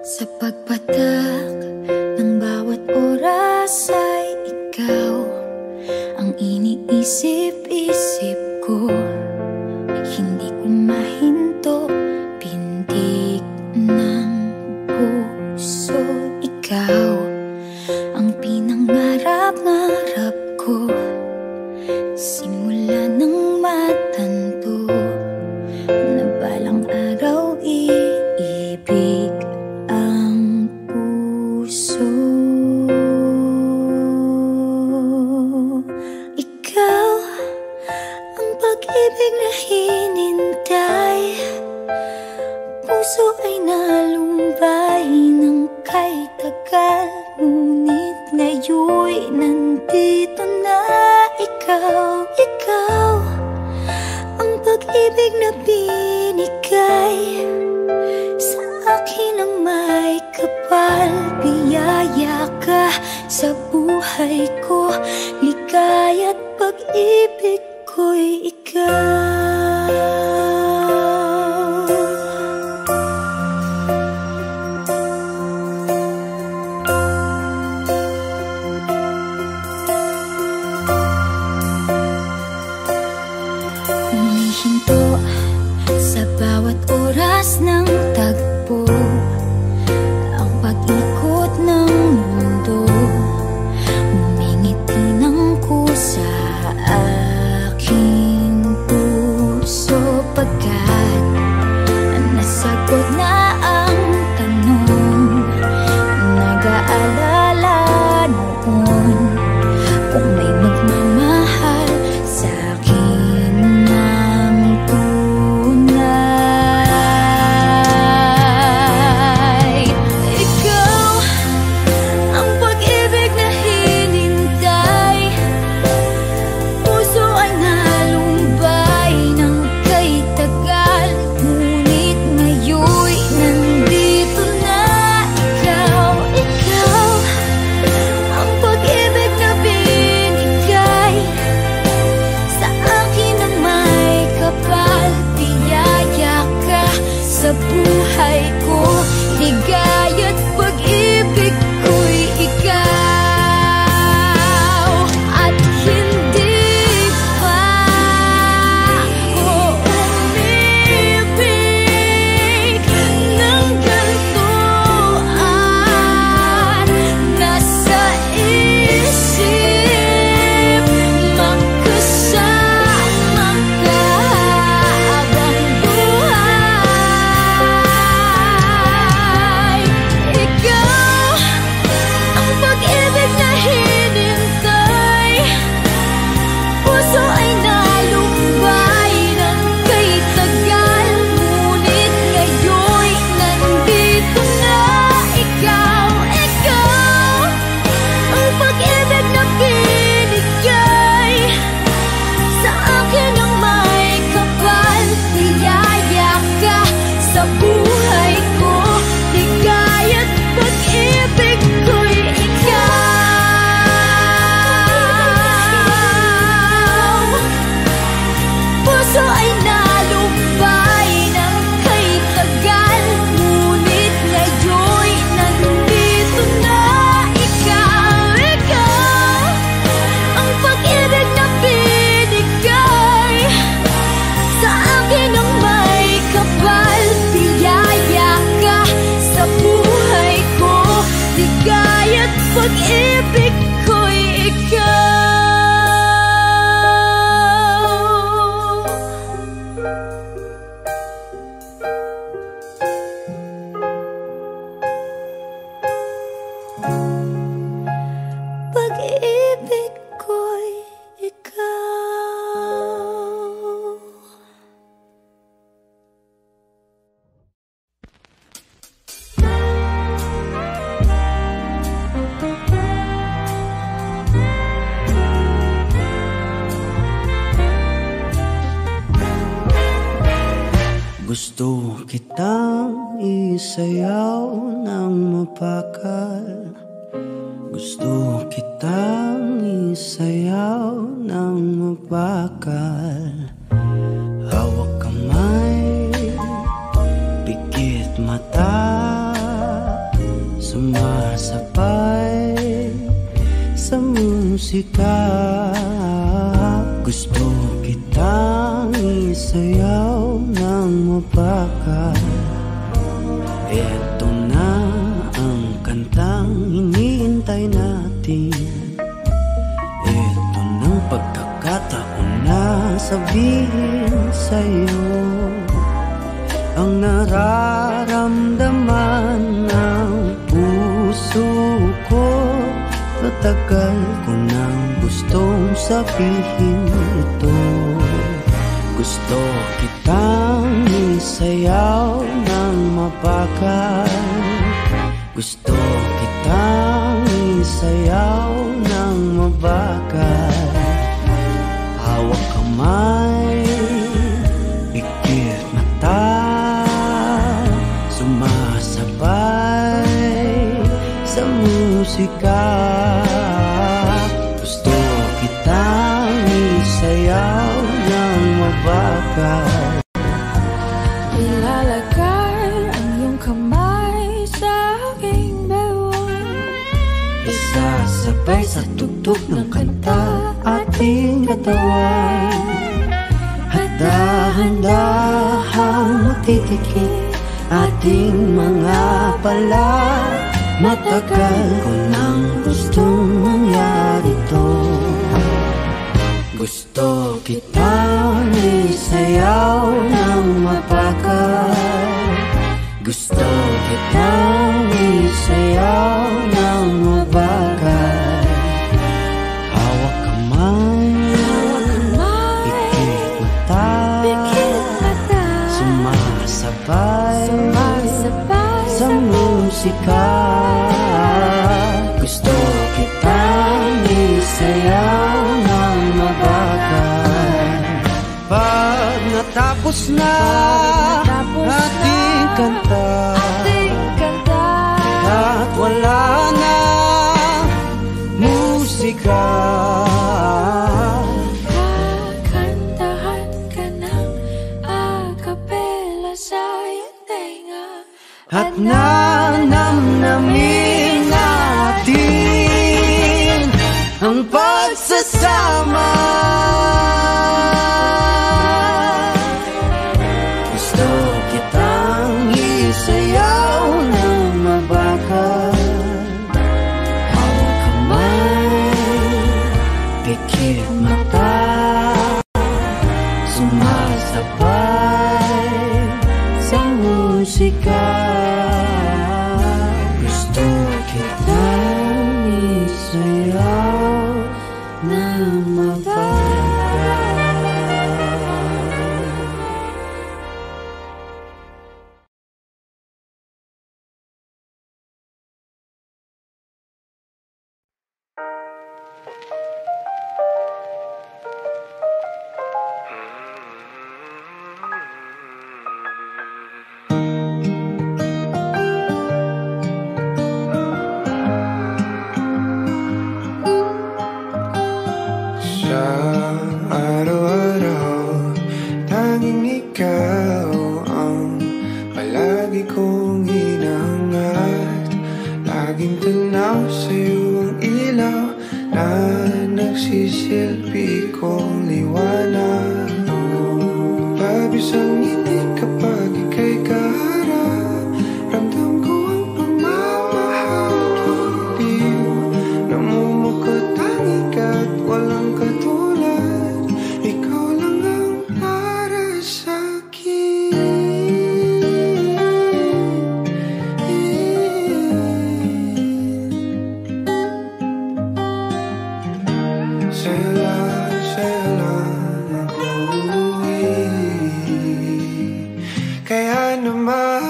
Sa pagpatak ng bawat oras ay ikaw ang iniisip-isip ko. Hindi ko mahinto, pintig ng puso. Ikaw ang pinangarap-ngarap ko, simula ng matanto na balang araw iibig ang puso. Ikaw ang pag-ibig na hinintay, puso ay nalumbay ng kay tagal, ngunit ngayon'y nandito na ikaw. Ikaw ang pag-ibig na binigay sa akin ang may kapal. Biyaya ka sa buhay ko, ligaya't pag-ibig ko'y ikaw. Humihinto sa bawat oras ng tagpo, ang pag-ikot ng mundo, humingiti ng kusa aking puso. Pagkat nasagot na ang tanong, nag-aalala noon kung may magmamahal sa akin ng tunay. Ikaw ang pag-ibig na hinintay, puso ay nalumbay ng kay tagal, ngunit ngayon'y nandito na ikaw. Ikaw ang pag-ibig na binigay sa akin ang may kapal. Biyaya ka sa buhay ko, ligaya't pag-ibig ko'y ikaw. At hindi pa ako umibig ng ganito, at nasa isip magkasama ka habang buhay. Ikaw ang pag-ibig na hinintay, puso ay nalumbay ng kay tagal, ngunit ngayon'y nandito na ikaw. Ikaw ang pag-ibig na binigay sa akin ang may kapal. Biyaya ka sa buhay ko, ligaya't pag-ibig ko'y ikaw. Puso ay nalumbay ng kay tagal, ngunit ngayon'y nandito na ikaw. Ikaw ang pag-ibig na binigay sa akin ang may kapal. Biyaya ka sa buhay ko, ligaya't pag-ibig ko'y ikaw. Pag-ibig ko'y ikaw. Gusto kitang isayaw ng mapakal, gusto kitang isayaw ng mapakal. Hawak kamay, pikit mata, musika. Gusto kitang isayaw ng mapakal. Eto na ang kantang hinihintay natin. Eto ng pagkakataon na sabihin sa'yo ang nararamdaman ng puso ko. Matagal ko nang gustong sabihin ito. Gusto kitang isayaw ng mapakal. Gusto kitang isayaw ng mabakal. Hawak kamay, pikit mata, sumasabay sa musika. Gusto kitang isayaw ng mabakal. Ilalagay ang iyong kamay sa aking bewang. Isasabay sa tugtog ng kanta ating katawan. At dahan-dahang matitikip ating mga pala. Matagal ko nang gustong mangyari to. Gusto kitang isayaw ng mapakal. Gusto kitang isayaw ng mabakal. Hawak kamay, pikit mata, sumasabay sa musika. Gusto kitang isayaw ng mabakal. Pag natapos na ating kanta, at wala na musika, kakantahan ka ng akapela sa iyong tenga. at nanamnamin natin ang pagsasama. Gusto kitang isayaw ng mabakal. Hawak kamay, pikit mata, sumasabay sa musika. Gusto kitang isayaw ng mabakal. Sa araw-araw, tanging ikaw ang palagi kong hinahangad. Laging tanaw sa'yo ang ilaw na nagsisilbi kong liwanag. Labis ang ngiti kapag ika'y kaharap. Ramdam ko ang pagmamahal ko liw. Namumukot tanging ka't walang katulad. Ikaw lang ang para sa'kin. Sa'yo lang ako kaya naman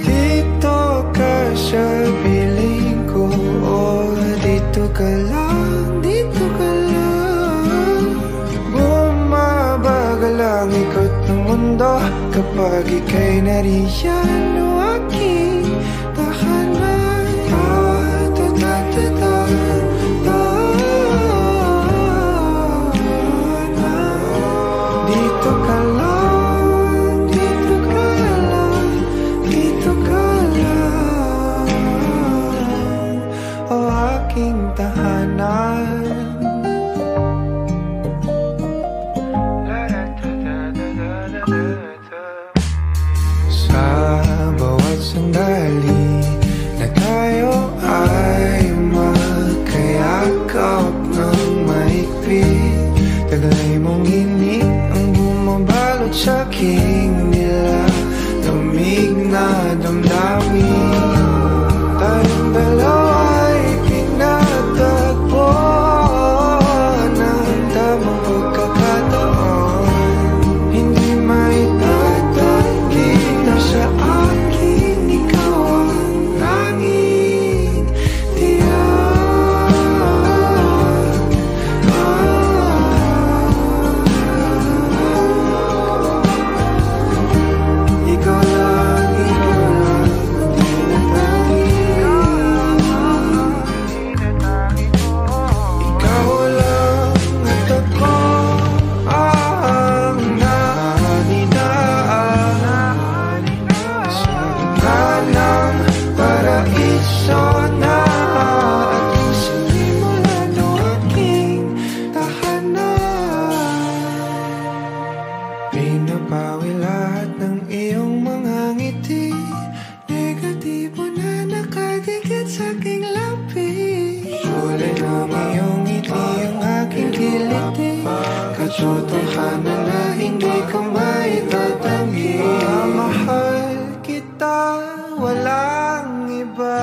dito ka sa piling ko. Oh, dito ka lang, dito ka lang. Bumabagal ang ikot ng mundo kapag ika'y nariyan. O aking tahanan. Dito ka lang, dito ka lang, dito ka lang. O aking tahanan. damdamin. Tayong dalawa'y pinatagpo ng tamang pagkakataon. Hindi maitatanggi na sa akin ikaw ang tanging tiyak. Ikaw lang, ikaw lang at ako ang naninaan sa gitna ng paraiso na ating sinimulan o aking tahanan. Pinapawi lahat ng iyong mga ngiti, negatibo na nakadikit sa aking labi. Kulay ng iyong ngiti ang aking kiliti, katotohanan na hindi ko maitatanggi. Mahal kita, walang iba.